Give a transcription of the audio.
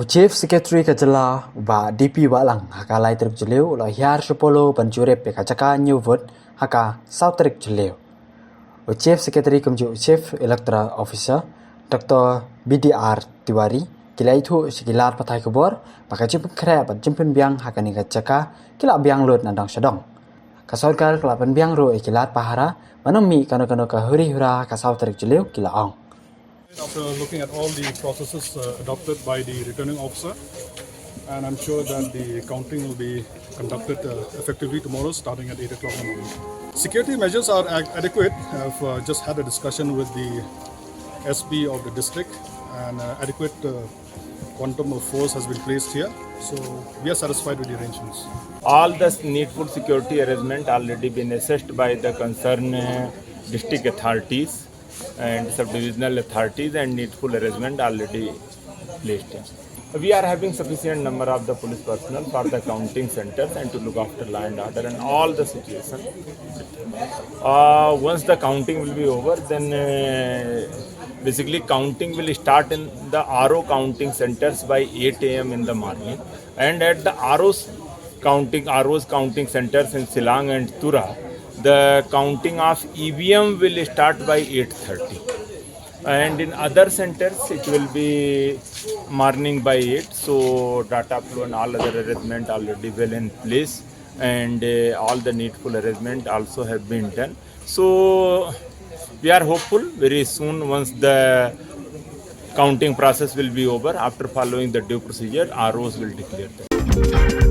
Chief Secretary Khuborjylla ba DP walang haka lai Tarik Jylliew lo hiar sepolo banjurep pe kajaka Ñiew vot haka South Tarik Jylliew. Chief Secretary kumju Chief Electoral Officer Dr. BDR Tiwari kilai thu sikilar pathai Khubor pakajip kre pat jimpun Biang haka ni kajaka kila Biang lut nandang Shillong. Kasorkar kelapan Biang ro ikilat Pahara manomi kano-kano ka huri-hura ka South Tarik Jylliew kila ong. After looking at all the processes adopted by the returning officer, and I'm sure that the counting will be conducted effectively tomorrow starting at 8 o'clock in the morning. Security measures are adequate. I've just had a discussion with the SB of the district, and adequate quantum of force has been placed here. So we are satisfied with the arrangements. All the needful security arrangement already been assessed by the concerned district authorities and sub-divisional authorities, and needful arrangement already placed. We are having sufficient number of the police personnel for the counting centers and to look after law and order and all the situation. Once the counting will be over, then basically counting will start in the RO counting centers by 8 a.m. in the morning, and at the RO's counting centers in Shillong and Tura, the counting of EVM will start by 8:30, and in other centers it will be morning by 8. So data flow and all other arrangement already well in place, and all the needful arrangement also have been done. So we are hopeful very soon, once the counting process will be over, after following the due procedure, ROs will declare them.